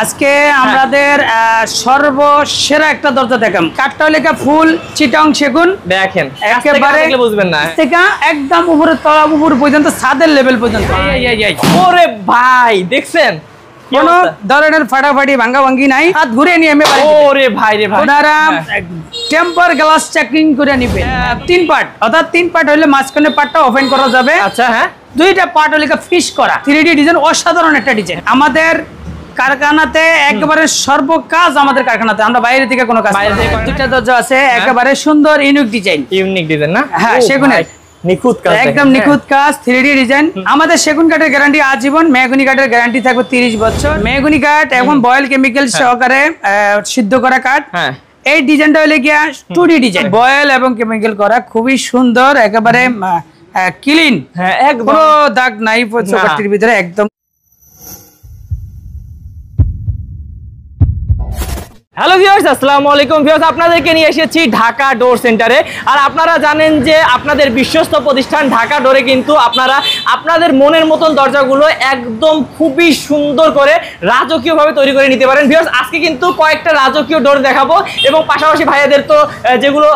আজকে আমাদের সর্বসেরা একটা দরজা দেখাম। কাঠটা লেখা ফুল চিটাং সেগুন। দেখেন একেবারে বুঝবেন না থেকে একদম উপরে তলা উপর পর্যন্ত ছাদের লেভেল পর্যন্ত। ওরে ভাই দেখছেন কোন ধরনের ফাটাফাটি ভাঙ্গা ভাঙ্গি নাই, হাত ঘুরে নিয়ে আমি বাড়ি। ওরে ভাই রে ভাই, ওনারা টেম্পার গ্লাস চেকিং করে নিবে। 3 পার্ট, অর্থাৎ 3 পার্ট হলে মাঝখানে পার্টটা ওপেন করা যাবে। আচ্ছা হ্যাঁ, 2টা পার্ট হলে ফিশ করা 3D ডিজাইন, অসাধারণ একটা ডিজাইন। আমাদের কারখানাতে একেবারে সর্বকাজ আমাদের কারখানাতে, আমরা বাইরে থেকে কোনো কাজ বাইরে থেকে। 2টা দরজা আছে একেবারে সুন্দর ইউনিক ডিজাইন না? হ্যাঁ, সেগুনের নিখুঁত কাজ, একদম নিখুঁত কাজ 3D ডিজাইন। আমাদের সেগুন কাঠের গ্যারান্টি আজীবন, মেহগনি কাঠের গ্যারান্টি থাকবে 30 বছর। মেহগনি কাঠ এবং বয়েল কেমিক্যাল সহকারে সিদ্ধ করা কাঠ। এই ডিজাইনটা হলে গিয়া 2D ডিজাইন, বয়েল এবং কেমিক্যাল করা, খুবই সুন্দর, একেবারে ক্লিন, কোনো দাগ নাই চৌকাঠটির ভিতরে একদম। হ্যালো ভিউয়ার্স, আসসালামু আলাইকুম ভিউয়ার্স, আপনাদেরকে নিয়ে এসেছি ঢাকা ডোর সেন্টারে। আর আপনারা জানেন যে আপনাদের বিশ্বস্ত প্রতিষ্ঠান ঢাকা ডোরে কিন্তু আপনারা আপনাদের মনের মতন দরজাগুলো একদম খুবই সুন্দর করে রাজকীয়ভাবে তৈরি করে নিতে পারেন। ভিউয়ার্স, আজকে কিন্তু কয়েকটা রাজকীয় ডোর দেখাবো এবং পাশাপাশি ভাইয়াদের তো যেগুলো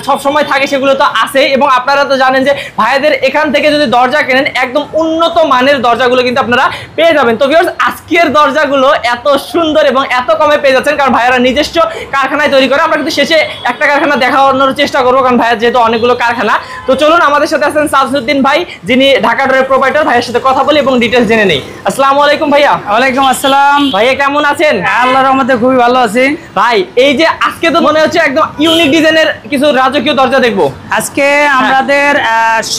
সব সময় থাকে সেগুলো তো আছেই, এবং আপনারা তো জানেন যে ভাইয়াদের এখান থেকে যদি দরজা কেনেন একদম উন্নত মানের দরজাগুলো কিন্তু আপনারা পেয়ে যাবেন। তো ভিউয়ার্স, আজকের দরজাগুলো এত সুন্দর এবং এত কমে পেয়ে যাচ্ছেন কারণ ভাইয়ারা নিজস্ব কারখানায় তৈরি করে। আমরা কিন্তু শেষে একটা কারখানা দেখানোর চেষ্টা করবো কারণ ভাইয়ার যেহেতু অনেকগুলো কারখানা। তো চলুন, আমাদের সাথে আছেন সামসুদ্দিন ভাই, যিনি ঢাকা ডোরের প্রোপাইটার। ভাইয়ের সাথে কথা বলি এবং ডিটেইলস জেনে নেই। আসসালামু আলাইকুম ভাইয়া। ওয়ালাইকুম আসসালাম। ভাইয়া কেমন আছেন? আল্লাহর রহমতে খুবই ভালো আছি ভাই। এই যে আজকে তো মনে হচ্ছে একদম ইউনিক ডিজাইনের কিছু রাজকীয় দরজা দেখবো। আজকে আমাদের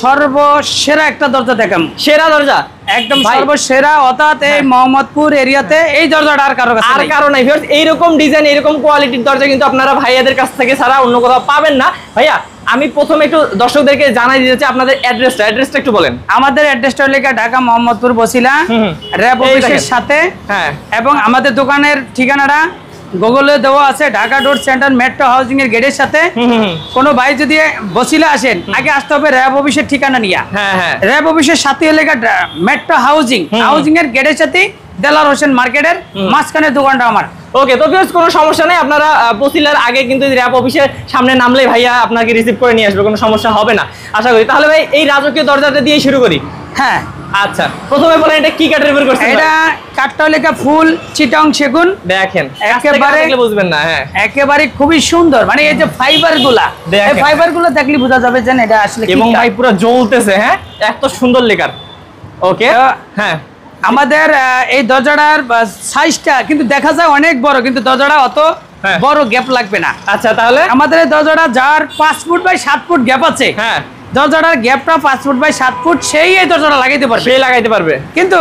সর্বসেরা একটা দরজা দেখাম। সেরা দরজা একদম সর্বসেরা, অর্থাৎ এই মোহাম্মদপুর এরিয়াতে এই দরজাটা আর কারো কাছে নাই। এইরকম ডিজাইন, এইরকম কোয়ালিটির দরজা কিন্তু আপনারা ভাইয়াদের কাছ থেকে ছাড়া অন্য কোথাও পাবেন না। ভাইয়া, আমি প্রথমে একটু দর্শকদেরকে জানাই দিতে চাই আপনাদের অ্যাড্রেসটা একটু বলেন। আমাদের অ্যাড্রেসটা হলো ঢাকা মোহাম্মদপুর বসিলা র‍্যাব অফিসের সাথে। হ্যাঁ, এবং আমাদের দোকানের ঠিকানাটা গুগলে দেওয়া আছে, ঢাকা ডোর সেন্টার মেট্রো হাউজিং এর গেটের সাথে। কোনো ভাই যদি বসিলা আসেন, আগে আসতে হবে র‍্যাব অফিসের ঠিকানা নিয়ে। র‍্যাব অফিসের সাথে হলে মেট্রো হাউজিং এর গেটের সাথে দেলার হোসেন মার্কেটের মাঝখানে দোকানটা আমার। ওকে, তো ভিউয়ার্স কোনো সমস্যা নেই, আপনারা বসিলার আগে কিন্তু র‍্যাব অফিসের সামনে নামলেই ভাইয়া আপনাকে রিসিভ করে নিয়ে আসবে, কোনো সমস্যা হবে না আশা করি। তাহলে ভাই এই রাজকীয় দরজাটা দিয়ে শুরু করি। হ্যাঁ আচ্ছা, প্রথমে বলেন এটা কি কাঠের উপর করছেন? এটা কাঠটা লেখা ফুল চিটাং সেগুন। দেখেন একেবারে বুঝবেন না। হ্যাঁ, একেবারে খুবই সুন্দর, মানে এই যে ফাইবারগুলা, এই ফাইবারগুলো দেখলে বোঝা যাবে যে এটা আসলে কি। এবং ভাই পুরো জ্বলতেছে। হ্যাঁ, এত সুন্দর লেকার। ওকে, হ্যাঁ, আমাদের এই দরজাটার সাইজটা কিন্তু দেখা যায় অনেক বড়, কিন্তু দরজাটা অত বড় গ্যাপ লাগবে না। আচ্ছা, তাহলে আমাদের এই দরজাটা যার 5 ফুট বাই 7 ফুট গ্যাপ আছে, হ্যাঁ, দরজাটার গ্যাপটা 5 ফুট বাই 7 ফুট, সেই এই দরজাটা লাগাইতে পারবে। কিন্তু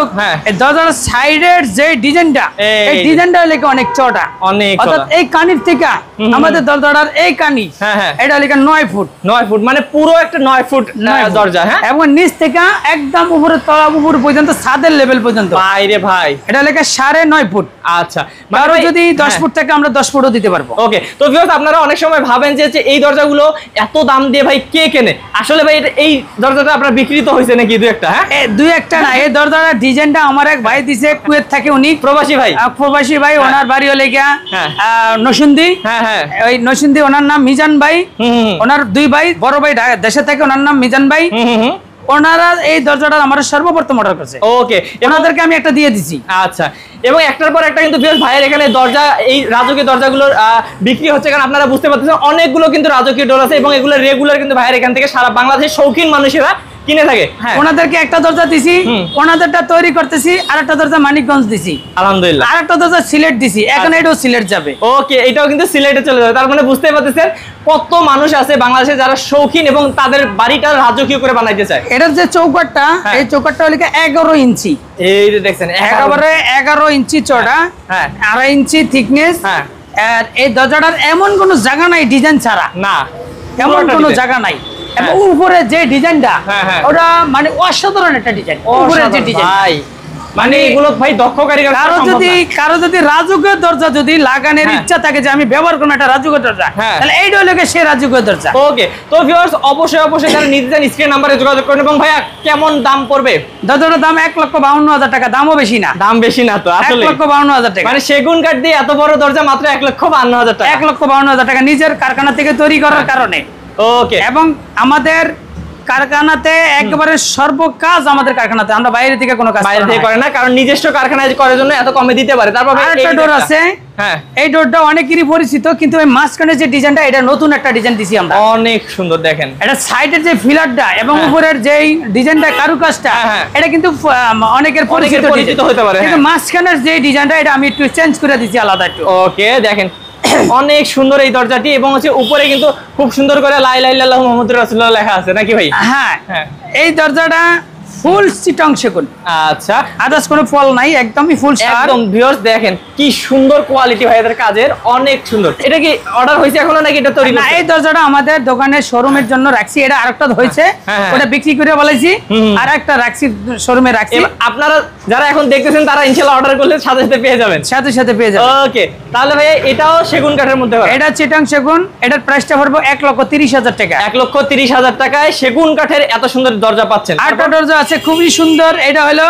এই দরজার সাইডের যে ডিজাইনটা, এই ডিজাইনটা হলে অনেক চওড়া, অর্থাৎ এই কানির থেকে আমাদের দরজাটার এই কানি, এটা হলে 9 ফুট। 9 ফুট মানে পুরো একটা 9 ফুট দরজা। হ্যাঁ, এবং নিচ থেকে একদম উপরে তলা উপর পর্যন্ত ছাদের লেভেল পর্যন্ত। বাইরে ভাই এটা লেখা 9.5 ফুট। আচ্ছা, মানে যদি 10 ফুট থেকে আমরা 10 ফুটও দিতে পারবো। ওকে, তো ভিউয়ার্স, আপনারা অনেক সময় ভাবেন যে এই দরজাগুলো এত দাম দিয়ে ভাই কে কেনে? আসলে ভাই এই দরজাটা আপনার বিক্রি তো হয়েছে নাকি দুই একটা? হ্যাঁ, দুই একটা না, এই দরজাটার ডিজাইনটা আমার এক ভাই দিছে, কুয়েত থাকে, উনি প্রবাসী ভাই। ওনার বাড়ি হলে গিয়া নরসিংদী। হ্যাঁ, ওই নরসিংদী, ওনার নাম মিজান ভাই। ওনার 2 ভাই, বড় ভাই দেশে থাকে, ওনার নাম মিজান ভাই। ওনারা এই দরজাটা আমার সর্বপ্রথম অর্ডার করেছে। ওকে, ওনাদেরকে আমি একটা দিয়ে দিছি। আচ্ছা, এবং একটার পর একটা কিন্তু ভিউয়ার্স ভাইয়ের এখানে দরজা, এই রাজকীয় দরজাগুলোর বিক্রি হচ্ছে, কারণ আপনারা বুঝতে পারতেছেন অনেকগুলো কিন্তু রাজকীয় ডোর আছে এবং এগুলো রেগুলার কিন্তু ভাইয়ের এখান থেকে সারা বাংলাদেশের শৌখিন মানুষেরা কিনে থাকে। ওনাদেরকে একটা দরজা দিছি, ওনাদেরটা তৈরি করতেছি, আরেকটা দরজা মানিকগঞ্জ দিছি আলহামদুলিল্লাহ, আরেকটা দরজা সিলেট দিছি, এখন এটাও সিলেট যাবে। ওকে, এটাও কিন্তু সিলেটে চলে যাবে। তার মানে বুঝতে পারতেছেন কত মানুষ আছে বাংলাদেশে যারা শৌখিন এবং তাদের বাড়িটা রাজকীয় করে বানাইতে চায়। এটার যে চৌকাঠটা, এই চৌকাঠটা হলো 11 ইঞ্চি। এই যে দেখছেন, একেবারে 11 ইঞ্চি চওড়া, 2.5 ইঞ্চি থিকনেস। আর এই দরজাটার এমন কোনো জায়গা নাই ডিজাইন ছাড়া, না এমন কোনো জায়গা নাই। এবং উপরে যে ডিজাইনটা, ওটা মানে অসাধারণ একটা ডিজাইন। উপরে যে ডিজাইন, মানে এগুলো ভাই দক্ষ কারিগর কারো যদি রাজুকের দরজা যদি লাগানোর ইচ্ছা থাকে যে আমি ব্যবহার করব একটা রাজুকের দরজা, তাহলে এইটা হলো সে রাজুকের দরজা। ওকে, তো ভিউয়ার্স অবশ্যই যারা নিতে চান স্ক্রিন নম্বরে যোগাযোগ করুন। এবং ভাইয়া কেমন দাম পড়বে? দরজাটার দাম 1,52,000 টাকা, দামও বেশি না। দাম বেশি না তো আসলে, 1,52,000 টাকা। মানে সেগুন কাঠ দিয়ে এত বড় দরজা মাত্র 1,52,000 টাকা। 1,52,000 টাকা নিজের কারখানা থেকে তৈরি করার কারণে। ওকে, এবং আমাদের কারখানাতে একেবারে সর্বকাজ আমাদের কারখানাতে, আমরা বাইরে থেকে কোনো কাজ বাইরে থেকে করে না, কারণ নিজস্ব কারখানায় করার জন্য এত কমে দিতে পারে। তারপর আরেকটা ডোর আছে, হ্যাঁ এই ডোরটা অনেকেরই পরিচিত, কিন্তু এই মাঝখানে যে ডিজাইনটা, এটা নতুন একটা ডিজাইন দিছি আমরা, অনেক সুন্দর। দেখেন এটা সাইডের যে ফিলারটা এবং উপরের যে ডিজাইনটা, কারুকাজটা, এটা কিন্তু অনেকের পরিচিত হতে পারে, কিন্তু মাঝখানের যে ডিজাইনটা এটা আমি একটু চেঞ্জ করে দিছি আলাদা একটু। ওকে, দেখেন অনেক সুন্দর এই দরজাটি, এবং হচ্ছে উপরে কিন্তু খুব সুন্দর করে লা ইলাহা ইল্লাল্লাহু মুহাম্মাদুর রাসূলুল্লাহ লেখা আছে নাকি ভাই? হ্যাঁ, এই দরজাটা ফুল চিটাং সেগুন। আচ্ছা, আদার্স কোনো ফল নাই, একদমই ফুল সার। একদম ভিউয়ার্স দেখেন কি সুন্দর কোয়ালিটি ভাই এদের কাজের, অনেক সুন্দর। এটা কি অর্ডার হইছে এখনো নাকি এটা তৈরি? না, এই দরজাটা আমাদের দোকানের শোরুমের জন্য রাখছি, এটা আরেকটা হয়েছে, ওটা বিক্রি করে বলেছি, আর একটা রাখছি শোরুমে রাখছি। আপনারা যারা এখন দেখতেছেন তারা ইনশাআল্লাহ অর্ডার করলে সাথে সাথে পেয়ে যাবেন, সাথে পেয়ে যাবেন। ওকে, তাহলে ভাই এটাও সেগুন কাঠের মধ্যে হবে? এটা চিটাং সেগুন, এটার প্রাইসটা পড়বে 1,30,000 টাকা। 1,30,000 টাকায় সেগুন কাঠের এত সুন্দর দরজা পাচ্ছেন। আরেকটা দরজা আছে খুবই সুন্দর, এটা হলো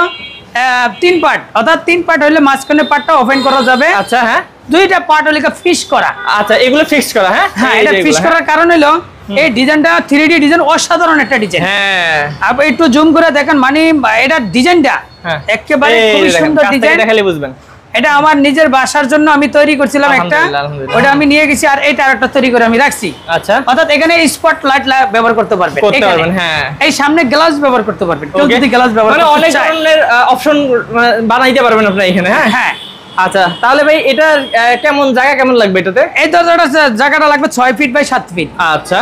3 পার্ট, অর্থাৎ 3 পার্ট হলে মাঝখানে পার্টটা ওপেন করা যাবে। আচ্ছা, হ্যাঁ, 2টা পার্ট হলে ফিক্স করা। আচ্ছা, এগুলো ফিক্স করা? হ্যাঁ, এটা ফিক্স করার কারণ হলো এই ডিজাইনটা 3D ডিজাইন, অসাধারণ একটা ডিজাইন। হ্যাঁ, আপনি একটু জুম করে দেখেন, মানে এটা ডিজাইনটা একেবারে খুব সুন্দর ডিজাইন, দেখালে বুঝবেন। এটা আমার নিজের বাসার জন্য আমি তৈরি করছিলাম একটা, ওটা আমি নিয়ে গেছি, আর এটা আরেকটা তৈরি করে আমি রাখছি। আচ্ছা, অর্থাৎ এখানে স্পট লাইট ব্যবহার করতে পারবেন, হ্যাঁ, এই সামনে গ্লাস ব্যবহার করতে পারবেন, কেউ যদি গ্লাস ব্যবহার করতে চায়, অনেক ধরনের অপশন বানাইতে পারবেন আপনি এখানে। হ্যাঁ, আচ্ছা, তাহলে ভাই এটা কেমন জায়গা কেমন লাগবে এটাতে? এই দরজাটা জায়গাটা লাগবে 6 ফিট বাই 7 ফিট। আচ্ছা,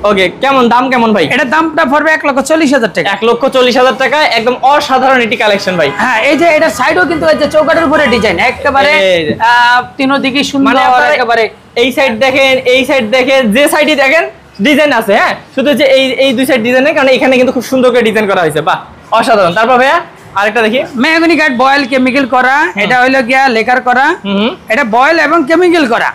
ওকে, কেমন দাম কেমন ভাই? এটা দামটা পড়বে 1,40,000 টাকা। 1,40,000 টাকা, একদম অসাধারণ এটি কালেকশন ভাই। হ্যাঁ, এই যে এটা সাইডও কিন্তু এই যে চৌকাঠের উপরে ডিজাইন, একেবারে তিনো দিকে সুন্দর, একেবারে এই সাইড দেখেন, এই সাইড দেখেন, যে সাইডে দেখেন ডিজাইন আছে। হ্যাঁ, শুধু যে এই দুই সাইড ডিজাইনের কারণে এখানে কিন্তু খুব সুন্দর করে ডিজাইন করা হয়েছে। বাহ, অসাধারণ। তারপর ভাইয়া আরেকটা দেখি, মেহগনি কাঠ বয়েল কেমিক্যাল করা, এটা হইলো গিয়া লেকার করা, এটা বয়েল এবং কেমিক্যাল করা,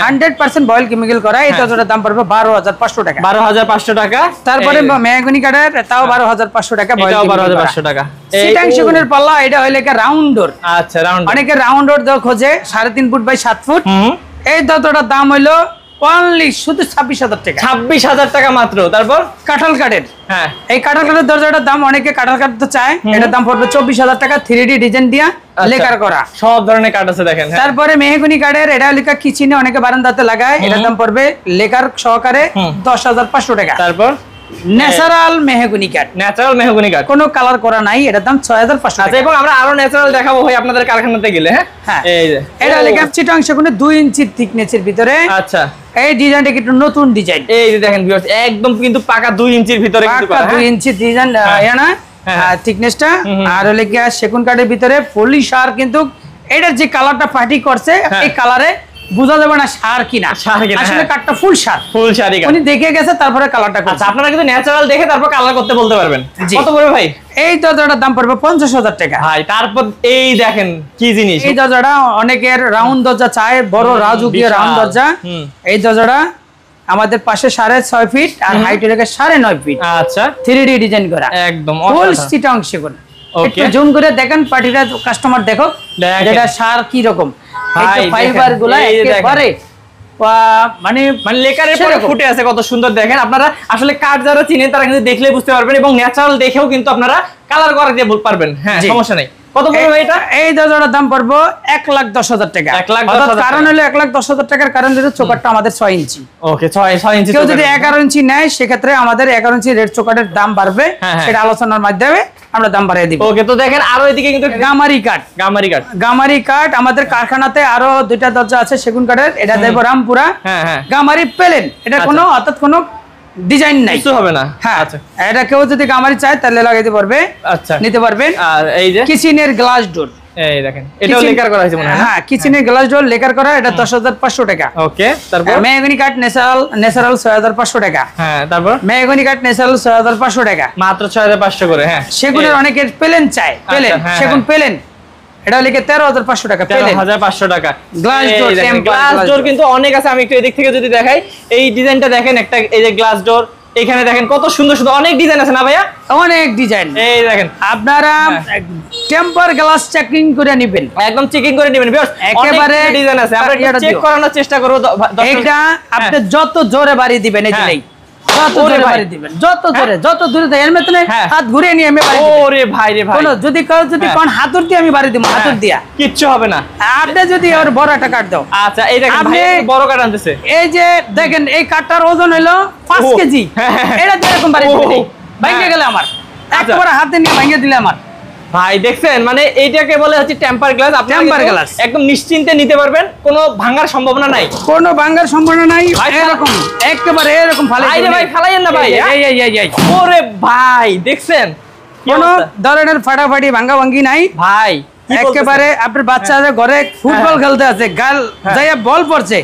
100% বয়েল কেমিক্যাল করা। এই দরজাটার দাম পড়বে 12,500 টাকা। 12,500 টাকা। তারপরে মেহগনি কাঠের তাও 12,500 টাকা, এটাও 12,500 টাকা। চিটাং সেগুনের পাল্লা, এটা হইলো গিয়া রাউন্ড ডোর। আচ্ছা, রাউন্ড, অনেকে রাউন্ড ডোর খোঁজে 3.5 ফুট বাই 7 ফুট। এই দরজাটার দাম হইলো অনলি শুধু 26,000 টাকা। 26,000 টাকা মাত্র। তারপর কাঁঠাল কাঠের, হ্যাঁ, এই কাঁঠাল কাঠের দরজাটার দাম, অনেকে কাঁঠাল কাঠ তো চায়, এটার দাম পড়বে 24,000 টাকা, 3D ডিজাইন দিয়া লেকার করা, সব ধরনের কাঠ আছে দেখেন। তারপরে মেহগনি কাঠের, এটা লেখা কিচেনে অনেকে বারান্দাতে লাগায়, এটার দাম পড়বে লেকার সহকারে 10,500 টাকা। তারপর ন্যাচারাল মেহগনি কাঠ, ন্যাচারাল মেহগনি কাঠ, কোনো কালার করা নাই, এটার দাম 6,500 টাকা। এবং আমরা আরো ন্যাচারাল দেখাবো ভাই আপনাদের কারখানাতে গেলে। হ্যাঁ, এই যে এটা লেখা চিটাং সেগুনে 2 ইঞ্চি থিকনেসের ভিতরে। আচ্ছা, এই ডিজাইনটা একটু নতুন ডিজাইন, এই যে দেখেন ভিউয়ার্স, একদম কিন্তু পাকা 2 ইঞ্চির ভিতরে কিন্তু করা। 2 ইঞ্চি ডিজাইন না থিকনেসটা, আর হলে কি সেগুন কাঠের ভিতরে পলিশ, আর কিন্তু এটার যে কালারটা পার্টি করছে, এই কালারে বোঝা যাবে না সার কিনা, আসলে কাঠটা ফুল সার, ফুল সারই কাঠ। উনি দেখে গেছে তারপরে কালারটা করছে। আচ্ছা, আপনারা কিন্তু ন্যাচারাল দেখে তারপর কালার করতে বলতে পারবেন। কত পড়বে ভাই? এই দরজাটার দাম পড়বে 50,000 টাকা ভাই। তারপর এই দেখেন কি জিনিস, এই দরজাটা অনেকের রাউন্ড দরজা চায়, বড় রাজুকীয় রাউন্ড দরজা। এই দরজাটা আমাদের পাশে 6.5 ফিট আর হাইট রেখে 9.5 ফিট। আচ্ছা, 3D ডিজাইন করা, একদম ফুল চিটাং সেগুন। একটু জুম করে দেখেন, পার্টিটা কাস্টমার দেখো যেটা সার কি রকম, ফাইবার গুলা একেবারে মানে লেকারের পরে ফুটে আছে, কত সুন্দর দেখেন। আপনারা আসলে কাঠ যারা চিনেন তারা কিন্তু দেখলে বুঝতে পারবেন, এবং ন্যাচারাল দেখেও কিন্তু আপনারা কালার করে দিয়ে পারবেন। হ্যাঁ, সমস্যা নেই। কত পড়বে এটা? এই দরজাটার দাম পড়বে 1,10,000 টাকা। 1,10,000 কারণ হলো 1,10,000 টাকার কারণ হলো চৌকাঠটা আমাদের 6 ইঞ্চি। ওকে, 6 ইঞ্চি। কেউ যদি 11 ইঞ্চি নেয় সেক্ষেত্রে আমাদের 11 ইঞ্চি রেড চৌকাঠের দাম বাড়বে, সেটা আলোচনার মাধ্যমে আমরা দাম বাড়িয়ে দিব। ওকে, তো দেখেন আরো এদিকে কিন্তু গামারি কাঠ, গামারি কাঠ আমাদের কারখানাতে আরো 2টা দরজা আছে সেগুন কাঠের, এটা দেব রামপুরা। গামারি প্লেন, এটা কোনো অর্থাৎ কোনো ডিজাইন নাই, কিছু হবে না। হ্যাঁ, আচ্ছা, এটা কেউ যদি গামারি চায় তাহলে লাগাইতে পারবে। আচ্ছা, নিতে পারবেন। আর এই যে কিচেনের গ্লাস ডোর, এই দেখেন, এটাও লেকার করা হয়েছে মনে হয়। হ্যাঁ, কিচেনের গ্লাস ডোর লেকার করা, এটা 10,500 টাকা। ওকে, তারপর মেহগনি কাঠ ন্যাচারাল 6,500 টাকা। হ্যাঁ, তারপর মেহগনি কাঠ ন্যাচারাল 6,500 টাকা, মাত্র 6,500 করে। হ্যাঁ, সেগুনের অনেকের প্লেন চায়, প্লেন সেগুন প্লেন এটা লিখে 13,500 টাকা। 13,500 টাকা। গ্লাস ডোর, গ্লাস ডোর কিন্তু অনেক আছে, আমি একটু এদিক থেকে যদি দেখাই, এই ডিজাইনটা দেখেন একটা, এই যে গ্লাস ডোর, এখানে দেখেন কত সুন্দর সুন্দর অনেক ডিজাইন আছে না ভাইয়া? অনেক ডিজাইন। এই দেখেন আপনারা টেম্পার গ্লাস চেকিং করে নেবেন, একদম চেকিং করে নেবেন ভিউয়ার্স, একেবারে ডিজাইন আছে, আমরা চেক করানোর চেষ্টা করব। এটা আপনি যত জোরে বাড়ি দিবেন, এই যে যত জোরে বাড়ি দিবেন, যত জোরে, যত দূরে দেয় এর মধ্যে হাত ঘুরিয়ে নিয়ে আমি বাড়ি দিবেন। ওরে ভাই রে ভাই, কোন যদি কোন হাতুর দিয়ে আমি বাড়ি দিব, হাতুর দিয়া কিচ্ছু হবে না। আপনি যদি ওর বড় একটা কাট দাও। আচ্ছা এই দেখেন ভাই বড় কাট আনতেছে, এই যে দেখেন এই কাটটার ওজন হলো 5 কেজি, এটা দিয়ে এরকম বাড়ি দিবেন, ভাঙে গেলে আমার একবার হাতে নিয়ে ভাঙে দিলে আমার। ভাই দেখছেন, মানে এইটাকে বলে হচ্ছে টেম্পার গ্লাস। আপনি টেম্পার গ্লাস একদম নিশ্চিন্তে নিতে পারবেন, কোনো ভাঙার সম্ভাবনা নাই, কোনো ভাঙার সম্ভাবনা নাই। এরকম একেবারে এরকম ভাই ফালাইয়েন না ভাই। এই ওরে ভাই দেখছেন, কোনো ধরনের ফাটাফাটি ভাঙা ভাঙ্গি নাই ভাই। একেবারে আপনার বাচ্চাদের ঘরে ফুটবল খেলতে আছে, গাল যাইয়া বল পড়ছে,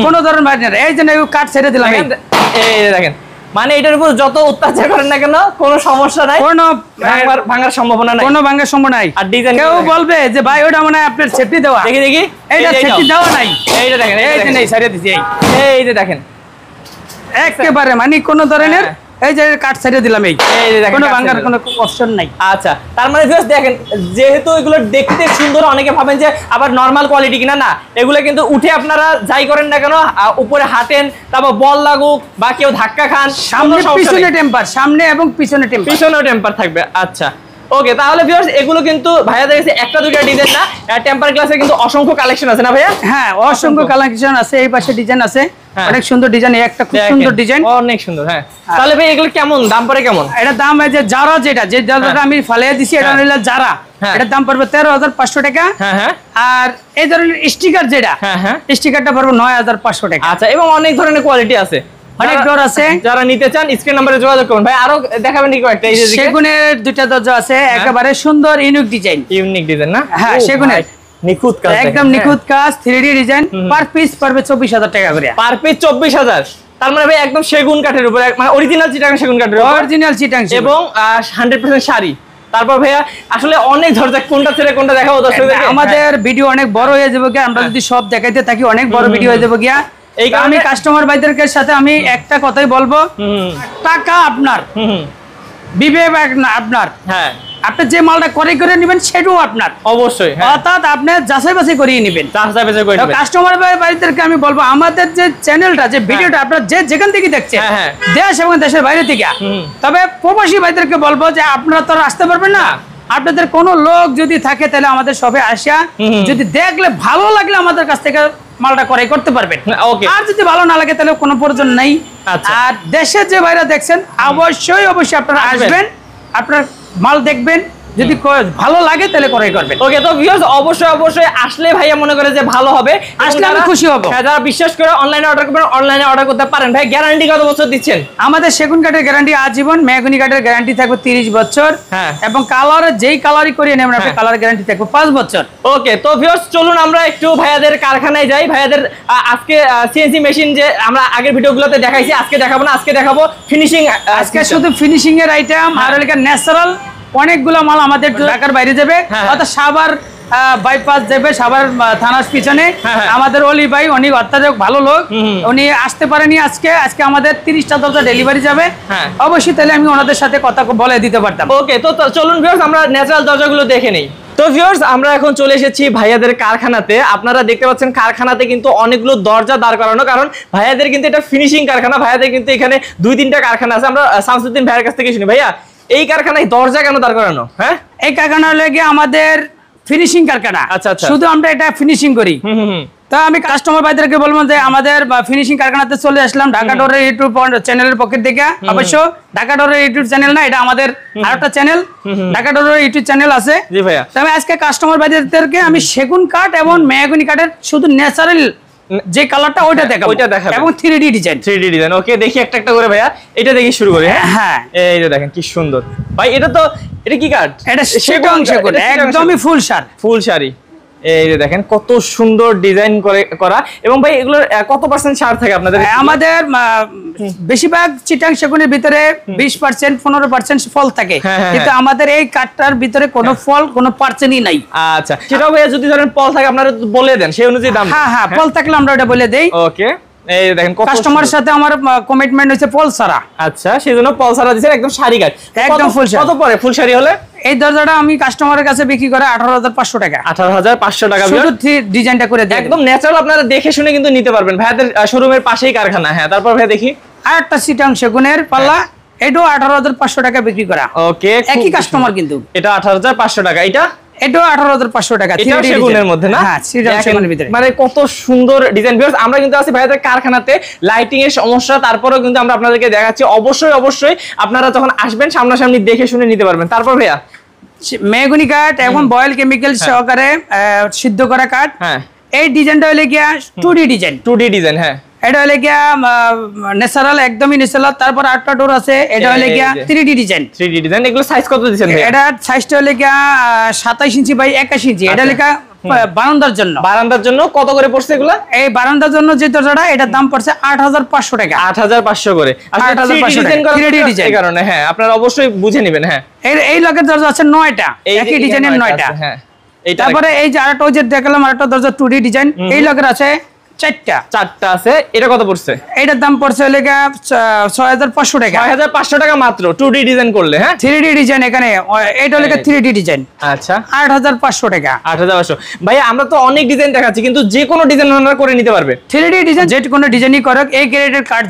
কোনো ধরনের বাড়ি না। এই জন্য কাট ছেড়ে দিলাম। এই দেখেন, মানে এটার উপর যত অত্যাচার করেন না কেন কোনো সমস্যা নাই, কোনো ভাঙার সম্ভাবনা নাই, কোনো ভাঙার সম্ভাবনা নাই। আর ডিজাইন কেউ বলবে যে ভাই ওটা মনে হয় আপনার সেফটি দেওয়া, দেখি দেখি এইটা সেফটি দেওয়া নাই। এইটা দেখেন, এই যে নেই সারিয়ে দিছি, এই যে দেখেন একেবারে মানে কোনো ধরনের এই যে কাট ছেড়ে দিলাম, এই কোনো ভাঙার কোনো অপশন নাই। আচ্ছা তার মানে ভিউয়ার্স দেখেন, যেহেতু এগুলো দেখতে সুন্দর, অনেকে ভাবেন যে আবার নরমাল কোয়ালিটি কিনা, না এগুলো কিন্তু উঠে আপনারা যাই করেন না কেন, উপরে হাঁটেন, তারপর বল লাগুক বা কেউ ধাক্কা খান, সামনে পিছনে টেম্পার, সামনে এবং পিছনে টেম্পার, পিছনেও টেম্পার থাকবে। আচ্ছা ওকে, তাহলে ভিউয়ার্স এগুলো কিন্তু ভাইয়াদের কাছে একটা দুইটা ডিজাইন না, টেম্পার গ্লাসে কিন্তু অসংখ্য কালেকশন আছে না ভাইয়া? হ্যাঁ অসংখ্য কালেকশন আছে, এই পাশে ডিজাইন আছে অনেক সুন্দর ডিজাইন, একটা খুব সুন্দর ডিজাইন, অনেক সুন্দর। হ্যাঁ তাহলে ভাই এগুলো কেমন দাম পড়ে কেমন? এটা দাম এই যে যারা যেটা আমি ফালিয়ে দিছি, এটা হলো যারা, এটার দাম পড়বে 13,500 টাকা। আর এই ধরনের স্টিকার যেটা, স্টিকারটা পড়বে 9,500 টাকা। আচ্ছা, এবং অনেক ধরনের কোয়ালিটি আছে, অনেক ডোর আছে, যারা নিতে চান স্ক্রিন নম্বরে যোগাযোগ করুন। ভাই আরো দেখাবেন কি কয়েকটা? এই যে সেগুনের দুইটা দরজা আছে, একেবারে সুন্দর ইউনিক ডিজাইন, না? হ্যাঁ সেগুনের নিখুঁত কাজ, একদম নিখুঁত কাজ, 3D ডিজাইন, পার পিস পড়বে 24,000 টাকা করে। পার পিস 24,000, তার মানে ভাই একদম সেগুন কাঠের উপর, মানে অরিজিনাল চিটাগাং সেগুন কাঠের উপর, অরিজিনাল চিটাগাং এবং 100% শাড়ি। তারপর ভাইয়া আসলে অনেক দরজা, কোনটা ছেড়ে কোনটা দেখাবো দর্শকদেরকে? আমাদের ভিডিও অনেক বড় হয়ে যাবে, আমরা যদি সব দেখাইতে থাকি অনেক বড় ভিডিও হয়ে যাবে গিয়া। এই কারণে আমি কাস্টমার ভাইদেরকে সাথে আমি একটা কথাই বলবো, টাকা আপনার, বিবেক আপনার, হ্যাঁ আপনি যে মালটা করে নেবেন সেটাও আপনার, অবশ্যই। অর্থাৎ আপনি যাচাই বাছাই করিয়ে নেবেন, কাস্টমার ভাইদেরকে আমি বলবো, আমাদের যে চ্যানেলটা, যে ভিডিওটা আপনারা যে যেখান থেকে দেখছেন, দেশ এবং দেশের বাইরে থেকে, তবে প্রবাসী ভাইদেরকে বলবো যে আপনারা তো আসতে পারবেন না, আপনাদের কোনো লোক যদি থাকে তাহলে আমাদের সবে আসা, যদি দেখলে ভালো লাগলে আমাদের কাছ থেকে মালটা ক্রয় করতে পারবেন, আর যদি ভালো না লাগে তাহলে কোনো প্রয়োজন নাই। আর দেশের যে বাইরে দেখছেন অবশ্যই আপনারা আসবেন, আপনার মাল দেখবেন, যদি ভালো লাগে তাহলে ক্রয় করবেন। ওকে, তো ভিউয়ার্স অবশ্যই আসলে ভাইয়া মনে করে যে ভালো হবে, আসলে আমি খুশি হব। যারা বিশ্বাস করে অনলাইনে অর্ডার করবেন, অনলাইনে অর্ডার করতে পারেন। ভাই গ্যারান্টি কত বছর দিচ্ছেন? আমাদের সেগুন কাঠের গ্যারান্টি আজীবন, মেহগনি কাঠের গ্যারান্টি থাকবে 30 বছর, এবং কালারের যেই কালারই করিয়ে নেবেন আপনি, কালার গ্যারান্টি থাকবে 5 বছর। ওকে, তো ভিউয়ার্স চলুন আমরা একটু ভাইয়াদের কারখানায় যাই। ভাইয়াদের আজকে সিএনসি মেশিন যে আমরা আগের ভিডিওগুলোতে দেখাইছি, আজকে দেখাবো না, আজকে দেখাবো ফিনিশিং। আজকে শুধু ফিনিশিং এর আইটেম, আর ন্যাচারাল অনেকগুলো মাল আমাদের ঢাকার বাইরে যাবে, অর্থাৎ সাভার বাইপাস যাবে, সাভার থানার পিছনে। আমাদের অলি ভাই উনি অত্যাধিক ভালো লোক, উনি আসতে পারেনি আজকে আমাদের 30টা দরজা ডেলিভারি যাবে, অবশ্যই তাহলে আমি ওনাদের সাথে কথা বলে দিতে পারতাম। ওকে, তো চলুন ভিউয়ার্স আমরা ন্যাচারাল দরজাগুলো দেখে নেই। তো ভিউয়ার্স আমরা এখন চলে এসেছি ভাইয়াদের কারখানাতে। আপনারা দেখতে পাচ্ছেন কারখানাতে কিন্তু অনেকগুলো দরজা দাঁড় করানো, কারণ ভাইয়াদের কিন্তু এটা ফিনিশিং কারখানা। ভাইয়াদের কিন্তু এখানে 2-3টা কারখানা আছে। আমরা শামসুদ্দিন ভাইয়ের কাছ থেকে শুনি, ভাইয়া এই কারখানায় দরজা কেন দাঁড় করানো? হ্যাঁ, এই কারখানা হলো গিয়ে আমাদের ফিনিশিং কারখানা। আচ্ছা, শুধু আমরা এটা ফিনিশিং করি। তো আমি কাস্টমার ভাইদেরকে বলবো যে আমাদের ফিনিশিং কারখানাতে চলে আসলাম ঢাকা ডোরের ইউটিউব চ্যানেলের পকেট থেকে। অবশ্য ঢাকা ডোরের ইউটিউব চ্যানেল না, এটা আমাদের আরেকটা চ্যানেল, ঢাকা ডোরের ইউটিউব চ্যানেল আছে। জি ভাইয়া। তবে আজকে কাস্টমার ভাইদেরকে আমি সেগুন কাঠ এবং মেহগনি কাঠের শুধু ন্যাচারাল যে কালারটা ওইটা দেখাবো, এবং 3D ডিজাইন। ওকে, দেখি একটা একটা করে ভাইয়া, এটা দেখি শুরু করি। হ্যাঁ, এই যে দেখেন কি সুন্দর ভাই, এটা কি কাঠ? এটা সেগুন, একদমই ফুল শাড়ি। এই যে দেখেন কত সুন্দর ডিজাইন করা। এবং ভাই এগুলোর কত পার্সেন্ট ছাড় থাকে আপনাদের? আমাদের বেশিরভাগ চিটাং সেগুনের ভিতরে 20% 15% ফল থাকে, কিন্তু আমাদের এই কাঠটার ভিতরে কোনো ফল কোনো পার্সেন্টই নাই। আচ্ছা, সেটাও ভাইয়া যদি ধরেন ফল থাকে আপনারা বলে দেন সেই অনুযায়ী দাম? হ্যাঁ, ফল থাকলে আমরা ওটা বলে দেই। ওকে, এই দেখেন কাস্টমারের সাথে আমার কমিটমেন্ট হচ্ছে ফল ছাড়া। আচ্ছা, সেজন্য ফল ছাড়া দিছেন, একদম শাড়ি কাট, একদম ফুল শাড়ি। কত পড়ে ফুল শাড়ি হলে? এই দরজাটা আমি কাস্টমারের কাছে বিক্রি করে 18,500 টাকা। 18,500 টাকা শুধু ডিজাইনটা করে দেই, একদম ন্যাচারাল, আপনারা দেখে শুনে কিন্তু নিতে পারবেন। ভাইয়াদের শোরুমের পাশেই কারখানা। হ্যাঁ, তারপর ভাই দেখি আরেকটা চিটাং সেগুনের পাল্লা, এটাও 18,500 টাকা বিক্রি করা। ওকে, একই কাস্টমার কিন্তু। এটা 18,500 টাকা, এটাও 18,500 টাকা। এটা সেগুনের মধ্যে না? হ্যাঁ, সেগুনের ভিতরে। মানে কত সুন্দর ডিজাইন। আমরা কিন্তু আছি ভাইয়াদের কারখানাতে, লাইটিং এর সমস্যা, তারপরেও কিন্তু আমরা আপনাদেরকে দেখাচ্ছি। অবশ্যই আপনারা যখন আসবেন সামনাসামনি দেখে শুনে নিতে পারবেন। তারপর ভাইয়া মেহগনি কাঠ এবং বয়েল কেমিক্যাল সহকারে সিদ্ধ করা কাঠ। হ্যাঁ, এই ডিজাইনটা হলে গিয়া 2D ডিজাইন। 2D design. হ্যাঁ, এটা হলে গিয়া ন্যাচারাল, একদমই ন্যাচারাল। তারপর আটটা ডোর আছে, এটা হলে গিয়া 3D ডিজাইন। 3D design. এগুলো সাইজ কত দিবেন ভাই? এটা সাইজটা হলে গিয়া 27 ইঞ্চি বাই 21 ইঞ্চি। এটা লেখা বারান্দার জন্য। বারান্দার জন্য কত করে পড়ছে এগুলো? এই বারান্দার জন্য যে দরজাটা, এটার দাম পড়ছে 8,500 টাকা। 8,500 করে। 8,500 টাকা 3D ডিজাইন। এই কারণে হ্যাঁ, আপনারা অবশ্যই বুঝে নেবেন। হ্যাঁ, এই লগের দরজা আছে 9টা, একই ডিজাইনের 9টা। হ্যাঁ, তারপরে এই যে আরেকটা যে দেখালাম, আরেকটা দরজা 2D ডিজাইন, এই লগের আছে 4টা আছে। এটা কত পড়ছে? এটার দাম পড়ছে হলে 6,500 টাকা। 6,500 টাকা মাত্র 2D ডিজাইন করলে। হ্যাঁ, 3D ডিজাইন এখানে, এটা হলে 3D ডিজাইন। আচ্ছা, 8,500 টাকা। 8,500। ভাই আমরা তো অনেক ডিজাইন দেখাচ্ছি, কিন্তু যে কোনো ডিজাইন আপনারা করে নিতে পারবে। 3D ডিজাইন যে কোনো ডিজাইনই করুক, এই গ্রেডের কাঠ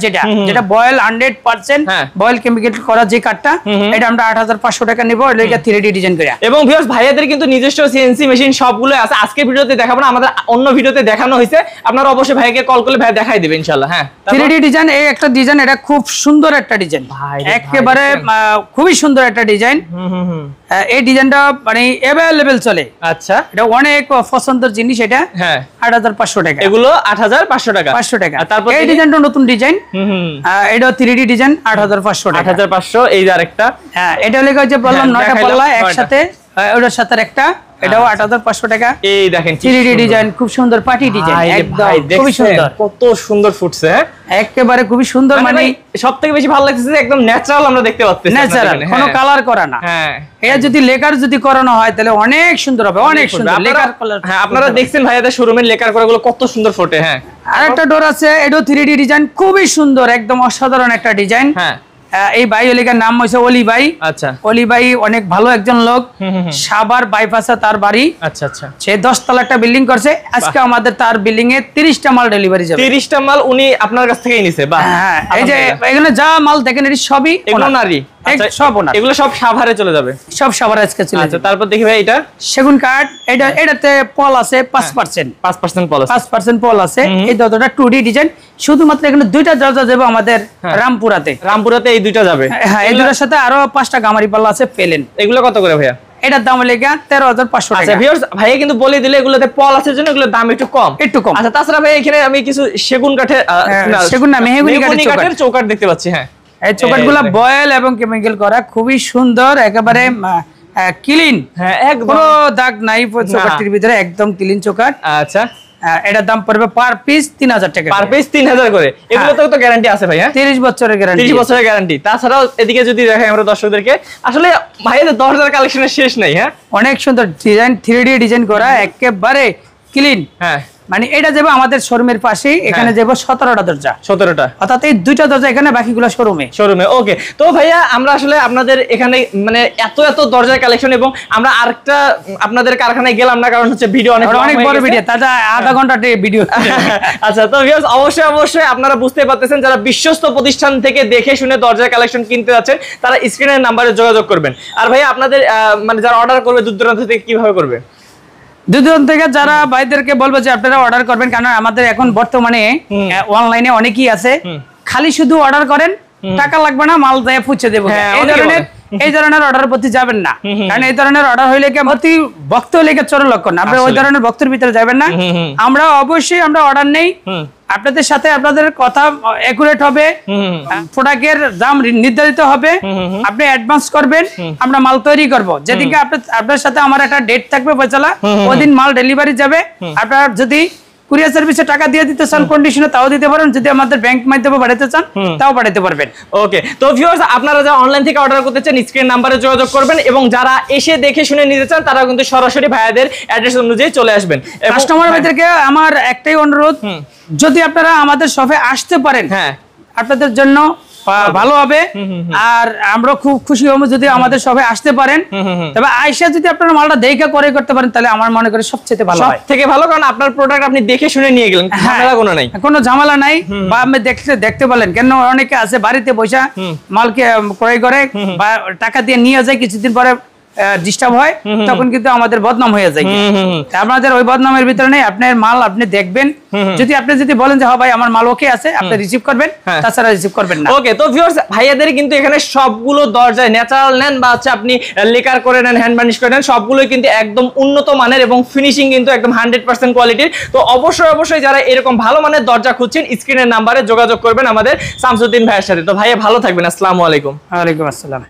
যেটা বয়েল 100% বয়েল কেমিক্যাল করা যে কাঠটা, এটা আমরা 8,500 টাকা নিব, এটা 3D ডিজাইন করে। এবং ভিউয়ার্স, ভাইয়াদের কিন্তু নিজস্ব সিএনসি মেশিন সবগুলো আছে। আজকে ভিডিওতে দেখাবো না, আমাদের অন্য ভিডিওতে দেখানো হয়েছে। আপনারা অবশ্যই ভাইকে কল করলে ভাই দেখাই দেবে ইনশাআল্লাহ। হ্যাঁ, 3D ডিজাইন, এই একটা ডিজাইন, এটা খুব সুন্দর একটা ডিজাইন, একেবারে খুবই সুন্দর একটা ডিজাইন। এই ডিজাইনটা মানে अवेलेबल চলে। আচ্ছা, এটা অনেক পছন্দের জিনিস। এটা হ্যাঁ 8,500 টাকা। এগুলো 8,500 টাকা। 500 টাকা। তারপর এই ডিজাইনটা নতুন ডিজাইন, এটা 3D ডিজাইন, 8,500 টাকা। 8,500। এই যে আরেকটা, হ্যাঁ, এটা লেখা হচ্ছে বললাম 9টা পাল্লা একসাথে, ওটার সাথে একটা, এটাও 8,500 টাকা। এই দেখেন 3D ডিজাইন, খুব সুন্দর পার্টি ডিজাইন, একদম খুবই সুন্দর। কত সুন্দর ফুটছে। একেবারে খুবই সুন্দর। মানে সবথেকে বেশি ভালো লাগছে যে একদম ন্যাচারাল আমরা দেখতে পাচ্ছি, ন্যাচারাল, কোনো কালার করা না। হ্যাঁ, এটা যদি লেকার যদি করানো হয় তাহলে অনেক সুন্দর হবে, অনেক সুন্দর লেকার কালার। হ্যাঁ, আপনারা দেখছেন ভাইয়াদের শোরুমের লেকার করাগুলো কত সুন্দর ফোটে। হ্যাঁ, আরেকটা ডোর আছে, এটাও 3D ডিজাইন, খুবই সুন্দর, একদম অসাধারণ একটা ডিজাইন। হ্যাঁ, এই ভাই ওলিকার নাম হচ্ছে অলি ভাই। আচ্ছা, অলি ভাই অনেক ভালো একজন লোক, সাভার বাইপাসে তার বাড়ি। আচ্ছা আচ্ছা, সে 10 তলা একটা বিল্ডিং করছে। আজকে আমাদের তার বিল্ডিং এ 30টা মাল ডেলিভারি যাবে। 30টা মাল উনি আপনার কাছ থেকেই নিছে? বাহ। হ্যাঁ, এই যে এখানে যা মাল দেখেন এটি সবই ওনারই। সব ওনার, এগুলো সব সাভারে চলে যাবে। সব সাভারে আজকে চলে যাবে। আচ্ছা, তারপর দেখি ভাই এটা সেগুন কাঠ, এটাতে পল আছে 5%। 5% পল আছে। 5% পল আছে। এই দরজাটা 2D ডিজাইন, শুধুমাত্র এখানে 2টা দরজা যাবে আমাদের রামপুরাতে। রামপুরাতে এই দুইটা যাবে। হ্যাঁ, এই দুটার সাথে আরো 5টা গামারি পাল্লা আছে পেলেন। এগুলো কত করে ভাইয়া? এটার দাম হলে 13,500 টাকা। আচ্ছা ভিউয়ার্স, ভাইয়া কিন্তু বলে দিলে এগুলোতে পল আছে জন্য এগুলোর দাম একটু কম। আচ্ছা, তাছাড়া ভাই এখানে আমি কিছু সেগুন কাঠের, সেগুন না, মেহগনি কাঠের চৌকাঠ দেখতে পাচ্ছি। হ্যাঁ, এই চৌকাঠগুলো বয়েল এবং কেমিক্যাল করা, খুবই সুন্দর, একেবারে ক্লিন। হ্যাঁ, কোনো দাগ নাই চৌকাঠটির ভিতরে, একদম ক্লিন চৌকাঠ। আচ্ছা, এটার দাম পড়বে পার পিস 3,000 টাকা। পার পিস 3,000 করে। এগুলো তো গ্যারান্টি আছে ভাই? হ্যাঁ, 30 বছরের গ্যারান্টি। 30 বছরের গ্যারান্টি। তাছাড়াও এদিকে যদি দেখাই আমরা দর্শকদেরকে, আসলে ভাইয়াদের 10,000 কালেকশনের শেষ নাই। হ্যাঁ, অনেক সুন্দর ডিজাইন, 3D ডিজাইন করা, একেবারে ক্লিন। হ্যাঁ, মানে এটা যাবে আমাদের শোরুমের পাশেই, এখানে যাবে 17টা দরজা। 17টা, অর্থাৎ এই 2টা দরজা এখানে, বাকিগুলো শোরুমে। ওকে। তো ভাইয়া আমরা আসলে আপনাদের এখানে মানে এত দরজার কালেকশন, এবং আমরা আরেকটা আপনাদের কারখানায় গেলাম না, কারণ হচ্ছে ভিডিও অনেক বড় ভিডিও, তাতে আধা ঘন্টা ভিডিও। আচ্ছা, তো ভিউয়ার্স অবশ্যই আপনারা বুঝতে পারতেছেন, যারা বিশ্বস্ত প্রতিষ্ঠান থেকে দেখে শুনে দরজার কালেকশন কিনতে যাচ্ছেন, তারা স্ক্রিনের নাম্বারে যোগাযোগ করবেন। আর ভাইয়া আপনাদের মানে যারা অর্ডার করবে দূর দূরান্ত থেকে, কিভাবে করবে? দূর থেকে যারা ভাইদেরকে বলবো যে আপনারা অর্ডার করবেন, কারণ আমাদের এখন বর্তমানে অনলাইনে অনেকেই আছে, খালি শুধু অর্ডার করেন, টাকা লাগবে না, মাল দিয়ে পৌঁছে দেবো। এই ধরনের অর্ডার প্রতি যাবেন না, কারণ এই ধরনের অর্ডার হইলে কি অতি ভক্ত হইলে কি চোর লক্ষণ, আপনারা ওই ধরনের ভক্তের ভিতরে যাবেন না। আমরা অবশ্যই আমরা অর্ডার নেই, আপনাদের সাথে আপনাদের কথা একুরেট হবে, প্রোডাক্টের দাম নির্ধারিত হবে, আপনি অ্যাডভান্স করবেন, আমরা মাল তৈরি করব। যেদিনকে আপনার সাথে আমার একটা ডেট থাকবে ফয়সালা, ওই দিন মাল ডেলিভারি যাবে। আপনারা যদি কুরিয়ার সার্ভিসে টাকা দিয়ে দিতে চান কন্ডিশনে তাও দিতে পারেন, যদি আমাদের ব্যাংক মাধ্যমে পাঠাতে চান তাও পাঠাতে পারবেন। ওকে, তো ভিউয়ার্স আপনারা যারা অনলাইন থেকে অর্ডার করতে চান স্ক্রিন নাম্বারে যোগাযোগ করবেন, এবং যারা এসে দেখে শুনে নিতে চান তারা কিন্তু সরাসরি ভাইয়াদের অ্যাড্রেস অনুযায়ী চলে আসবেন। কাস্টমার ভাইদেরকে আমার একটাই অনুরোধ, যদি আপনারা আমাদের শপে আসতে পারেন আপনাদের জন্য ভালো হবে, আর আমরা খুব খুশি হব যদি আমাদের শপে আসতে পারেন। তবে আয়সা যদি আপনারা মালটা দেখে করে করতে পারেন তাহলে আমার মনে করি সবচেয়ে ভালো হয়, থেকে ভালো, কারণ আপনার প্রোডাক্ট আপনি দেখে শুনে নিয়ে গেলেন, ঝামেলা কোনো নাই, কোনো ঝামেলা নাই। বা আপনি দেখতে পারলেন, কেন অনেকে আছে বাড়িতে বসে মালকে ক্রয় করে বা টাকা দিয়ে নিয়ে যায়, কিছুদিন পরে ডিস্টার্ব হয়, তখন কিন্তু আমাদের বদনাম হয়ে যায়। আপনাদের ওই বদনামের ভিতরে নেই, আপনার মাল আপনি দেখবেন, আপনি যদি বলেন যে হ্যাঁ ভাই আমার মাল ওকে আছে, আপনি রিসিভ করবেন, তাছাড়া রিসিভ করবেন না। ওকে, তো ভিউয়ার্স ভাইয়াদের কিন্তু এখানে সবগুলো দরজায় ন্যাচারাল নেন বা হচ্ছে আপনি লেকার করে নেন, হ্যান্ড বার্নিশ করে নেন, সবগুলোই কিন্তু একদম উন্নত মানের এবং ফিনিশিং কিন্তু একদম 100% কোয়ালিটির। তো অবশ্যই যারা এরকম ভালো মানের দরজা খুঁজছেন স্ক্রিনের নাম্বারে যোগাযোগ করবেন আমাদের শামসুদ্দিন ভাইয়ের সাথে। তো ভাইয়া ভালো থাকবেন, আসসালামু আলাইকুম। ওয়ালাইকুম আসসালাম।